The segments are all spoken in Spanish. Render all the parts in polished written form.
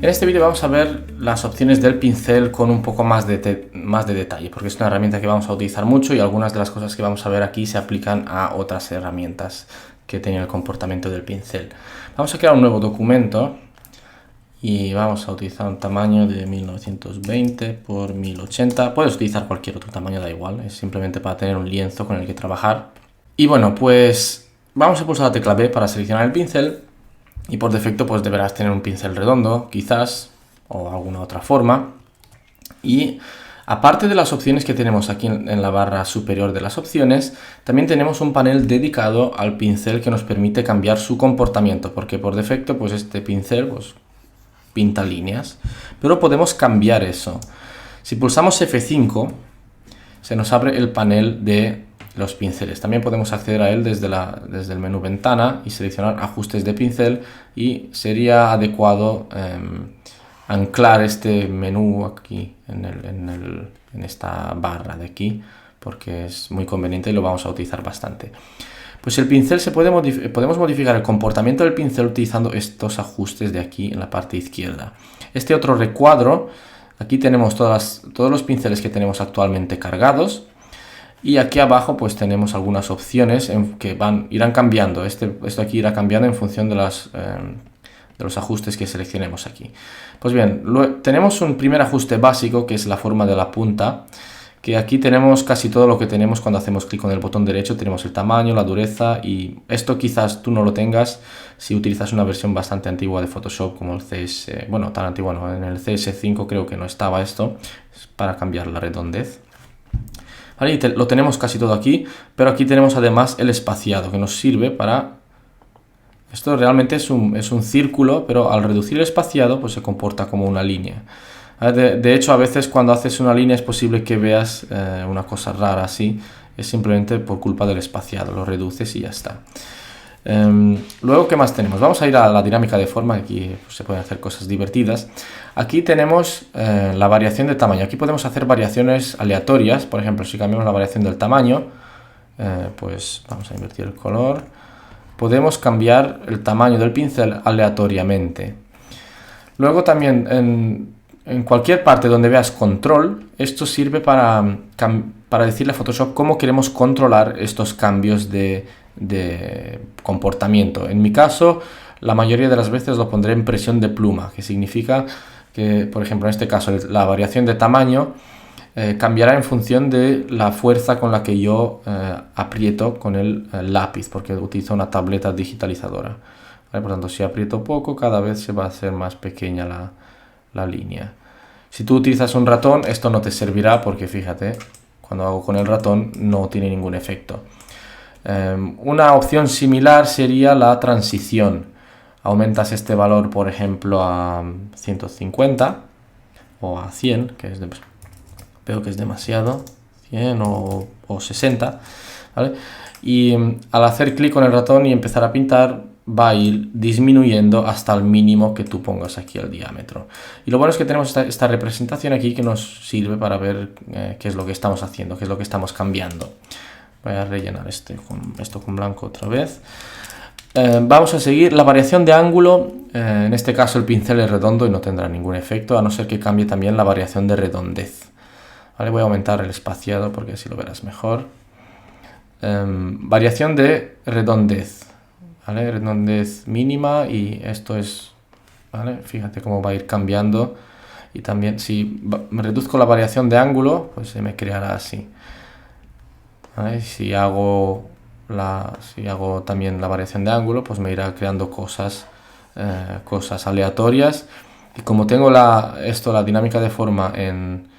En este vídeo vamos a ver las opciones del pincel con un poco más de detalle, porque es una herramienta que vamos a utilizar mucho y algunas de las cosas que vamos a ver aquí se aplican a otras herramientas que tienen el comportamiento del pincel. Vamos a crear un nuevo documento y vamos a utilizar un tamaño de 1920 por 1080. Puedes utilizar cualquier otro tamaño, da igual, es simplemente para tener un lienzo con el que trabajar. Y bueno, pues vamos a pulsar la tecla B para seleccionar el pincel. Y por defecto pues deberás tener un pincel redondo, quizás, o alguna otra forma. Y aparte de las opciones que tenemos aquí en la barra superior de las opciones, también tenemos un panel dedicado al pincel que nos permite cambiar su comportamiento, porque por defecto pues este pincel pues pinta líneas, pero podemos cambiar eso. Si pulsamos F5, se nos abre el panel de los pinceles. También podemos acceder a él desde el menú ventana y seleccionar ajustes de pincel, y sería adecuado anclar este menú aquí en esta barra de aquí, porque es muy conveniente y lo vamos a utilizar bastante. Pues el pincel podemos modificar el comportamiento del pincel utilizando estos ajustes de aquí en la parte izquierda. Este otro recuadro, aquí tenemos todos los pinceles que tenemos actualmente cargados. Y aquí abajo pues tenemos algunas opciones que irán cambiando. Esto aquí irá cambiando en función de los ajustes que seleccionemos aquí. Pues bien, tenemos un primer ajuste básico, que es la forma de la punta, que aquí tenemos casi todo lo que tenemos cuando hacemos clic con el botón derecho. Tenemos el tamaño, la dureza, y esto quizás tú no lo tengas si utilizas una versión bastante antigua de Photoshop como el CS. Bueno, tan antigua no, en el CS5 creo que no estaba esto, es para cambiar la redondez. ¿Vale? Y lo tenemos casi todo aquí, pero aquí tenemos además el espaciado, que nos sirve para... Esto realmente es un círculo, pero al reducir el espaciado pues se comporta como una línea. De hecho, a veces cuando haces una línea es posible que veas una cosa rara así. Es simplemente por culpa del espaciado, lo reduces y ya está. Luego, ¿qué más tenemos? Vamos a ir a la dinámica de forma. Aquí pues, se pueden hacer cosas divertidas. Aquí tenemos la variación de tamaño. Aquí podemos hacer variaciones aleatorias. Por ejemplo, si cambiamos la variación del tamaño, pues vamos a invertir el color. Podemos cambiar el tamaño del pincel aleatoriamente. Luego también en cualquier parte donde veas control, esto sirve para decirle a Photoshop cómo queremos controlar estos cambios de comportamiento. En mi caso, la mayoría de las veces lo pondré en presión de pluma, que significa que, por ejemplo, en este caso, la variación de tamaño cambiará en función de la fuerza con la que yo aprieto con el lápiz, porque utilizo una tableta digitalizadora. ¿Vale? Por tanto, si aprieto poco, cada vez se va a hacer más pequeña la línea. Si tú utilizas un ratón, esto no te servirá, porque fíjate, cuando hago con el ratón no tiene ningún efecto. Una opción similar sería la transición. Aumentas este valor, por ejemplo, a 150 o a 100, veo que es demasiado, 100 o 60, ¿vale? Y al hacer clic con el ratón y empezar a pintar, va a ir disminuyendo hasta el mínimo que tú pongas aquí el diámetro. Y lo bueno es que tenemos esta representación aquí que nos sirve para ver qué es lo que estamos haciendo, qué es lo que estamos cambiando. Voy a rellenar esto con blanco otra vez. Vamos a seguir la variación de ángulo. En este caso el pincel es redondo y no tendrá ningún efecto, a no ser que cambie también la variación de redondez. ¿Vale? Voy a aumentar el espaciado porque así lo verás mejor. Variación de redondez. ¿Vale? Redondez mínima, y esto es... ¿vale? Fíjate cómo va a ir cambiando. Y también si me reduzco la variación de ángulo, pues se me creará así. ¿Vale? Si hago también la variación de ángulo, pues me irá creando cosas aleatorias. Y como tengo la dinámica de forma en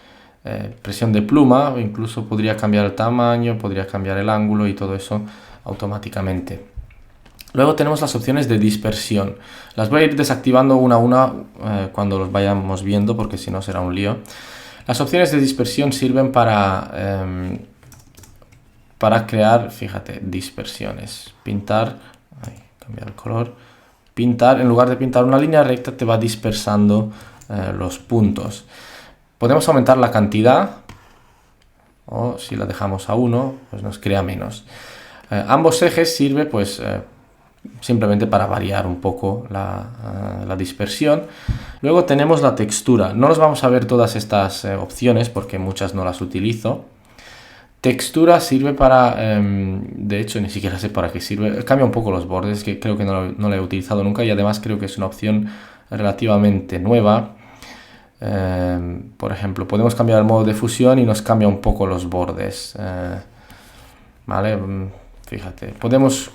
presión de pluma, incluso podría cambiar el tamaño, podría cambiar el ángulo y todo eso automáticamente. Luego tenemos las opciones de dispersión. Las voy a ir desactivando una a una cuando los vayamos viendo, porque si no será un lío. Las opciones de dispersión sirven para crear, fíjate, dispersiones. Pintar, cambiar el color. Pintar, en lugar de pintar una línea recta, te va dispersando los puntos. Podemos aumentar la cantidad, o si la dejamos a 1, pues nos crea menos. Ambos ejes sirve pues simplemente para variar un poco la dispersión. Luego tenemos la textura. No nos vamos a ver todas estas opciones porque muchas no las utilizo. Textura sirve para, de hecho ni siquiera sé para qué sirve, cambia un poco los bordes, que creo que no la he utilizado nunca y además creo que es una opción relativamente nueva. Por ejemplo, podemos cambiar el modo de fusión y nos cambia un poco los bordes. ¿Vale? Fíjate, podemos,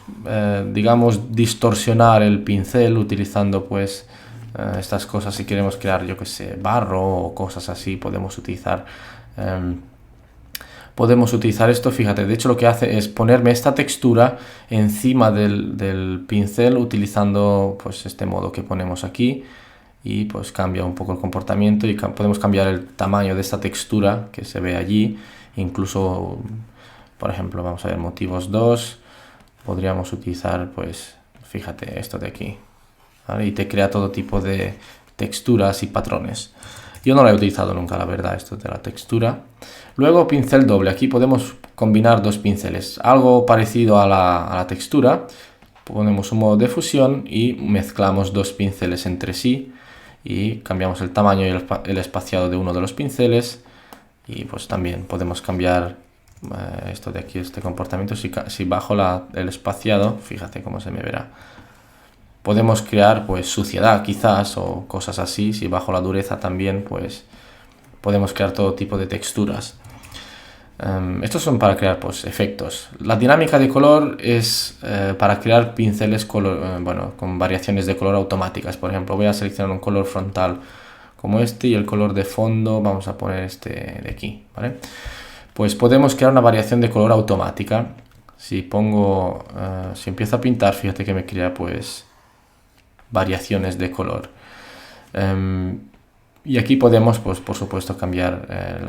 digamos, distorsionar el pincel utilizando pues estas cosas. Si queremos crear, yo que sé, barro o cosas así, podemos utilizar esto. Fíjate, de hecho lo que hace es ponerme esta textura encima del pincel utilizando pues este modo que ponemos aquí, y pues cambia un poco el comportamiento y podemos cambiar el tamaño de esta textura que se ve allí. Incluso, por ejemplo, vamos a ver motivos 2, podríamos utilizar pues, fíjate, esto de aquí, ¿vale? Y te crea todo tipo de texturas y patrones. Yo no lo he utilizado nunca, la verdad, esto de la textura. Luego pincel doble, aquí podemos combinar dos pinceles, algo parecido a la textura. Ponemos un modo de fusión y mezclamos dos pinceles entre sí y cambiamos el tamaño y el espaciado de uno de los pinceles. Y pues también podemos cambiar esto de aquí, este comportamiento. Si bajo el espaciado, fíjate cómo se me verá. Podemos crear pues suciedad quizás o cosas así. Si bajo la dureza también pues podemos crear todo tipo de texturas. Estos son para crear pues efectos. La dinámica de color es para crear pinceles con variaciones de color automáticas. Por ejemplo, voy a seleccionar un color frontal como este y el color de fondo vamos a poner este de aquí, ¿vale? Pues podemos crear una variación de color automática. Si empiezo a pintar, fíjate que me crea pues variaciones de color. Y aquí podemos pues por supuesto cambiar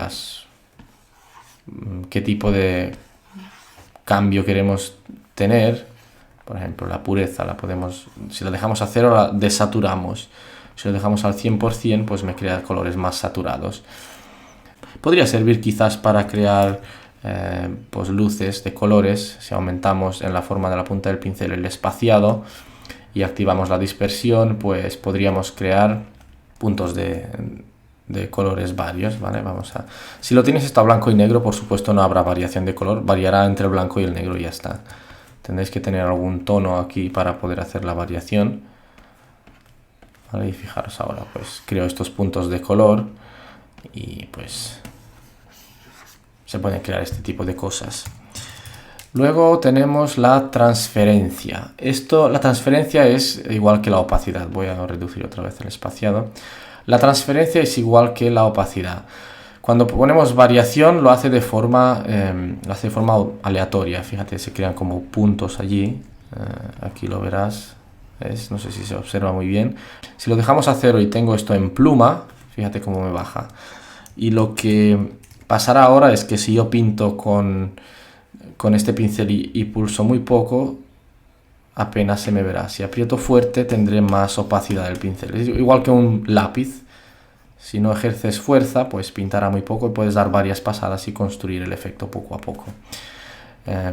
qué tipo de cambio queremos tener. Por ejemplo, la pureza si la dejamos a 0 la desaturamos. Si lo dejamos al 100%, pues me crea colores más saturados. Podría servir quizás para crear pues luces de colores. Si aumentamos en la forma de la punta del pincel el espaciado y activamos la dispersión, pues podríamos crear puntos de colores varios, ¿vale? Si lo tienes esto a blanco y negro, por supuesto no habrá variación de color, variará entre el blanco y el negro y ya está. Tendréis que tener algún tono aquí para poder hacer la variación. ¿Vale? Y fijaros ahora, pues creo estos puntos de color y pues se pueden crear este tipo de cosas. Luego tenemos la transferencia. La transferencia es igual que la opacidad. Voy a reducir otra vez el espaciado. La transferencia es igual que la opacidad. Cuando ponemos variación lo hace de forma aleatoria. Fíjate, se crean como puntos allí. Aquí lo verás. No sé si se observa muy bien. Si lo dejamos a 0 y tengo esto en pluma, fíjate cómo me baja. Y lo que pasará ahora es que si yo pinto con este pincel y pulso muy poco, apenas se me verá. Si aprieto fuerte tendré más opacidad del pincel. Es igual que un lápiz. Si no ejerces fuerza, pues pintará muy poco y puedes dar varias pasadas y construir el efecto poco a poco.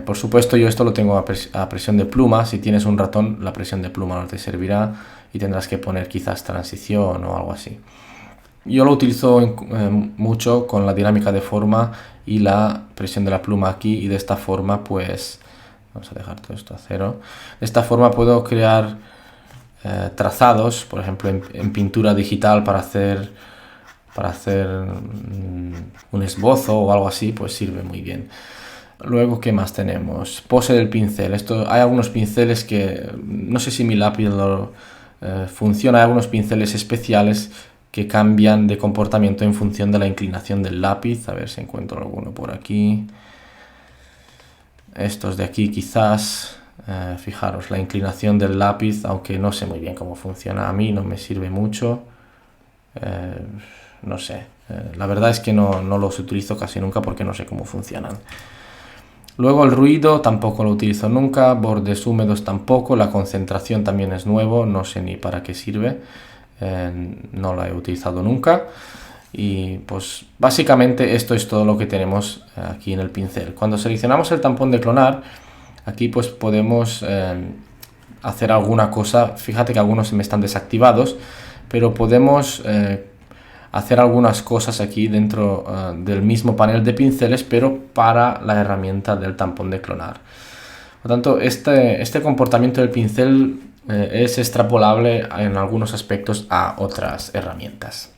Por supuesto, yo esto lo tengo a presión de pluma. Si tienes un ratón, la presión de pluma no te servirá y tendrás que poner quizás transición o algo así. Yo lo utilizo mucho con la dinámica de forma y la presión de la pluma aquí, y de esta forma pues vamos a dejar todo esto a 0. De esta forma puedo crear trazados, por ejemplo en pintura digital para hacer un esbozo o algo así, pues sirve muy bien. Luego, ¿qué más tenemos? Pose del pincel. Hay algunos pinceles que, no sé si mi lápiz funciona, hay algunos pinceles especiales que cambian de comportamiento en función de la inclinación del lápiz. A ver si encuentro alguno por aquí. Estos de aquí quizás. Fijaros, la inclinación del lápiz, aunque no sé muy bien cómo funciona, a mí no me sirve mucho. No sé. La verdad es que no los utilizo casi nunca porque no sé cómo funcionan. Luego el ruido tampoco lo utilizo nunca, bordes húmedos tampoco, la concentración también es nuevo, no sé ni para qué sirve, no la he utilizado nunca. Y pues básicamente esto es todo lo que tenemos aquí en el pincel. Cuando seleccionamos el tampón de clonar, aquí pues podemos hacer alguna cosa. Fíjate que algunos me están desactivados, pero podemos hacer algunas cosas aquí dentro del mismo panel de pinceles, pero para la herramienta del tampón de clonar. Por lo tanto, este comportamiento del pincel es extrapolable en algunos aspectos a otras herramientas.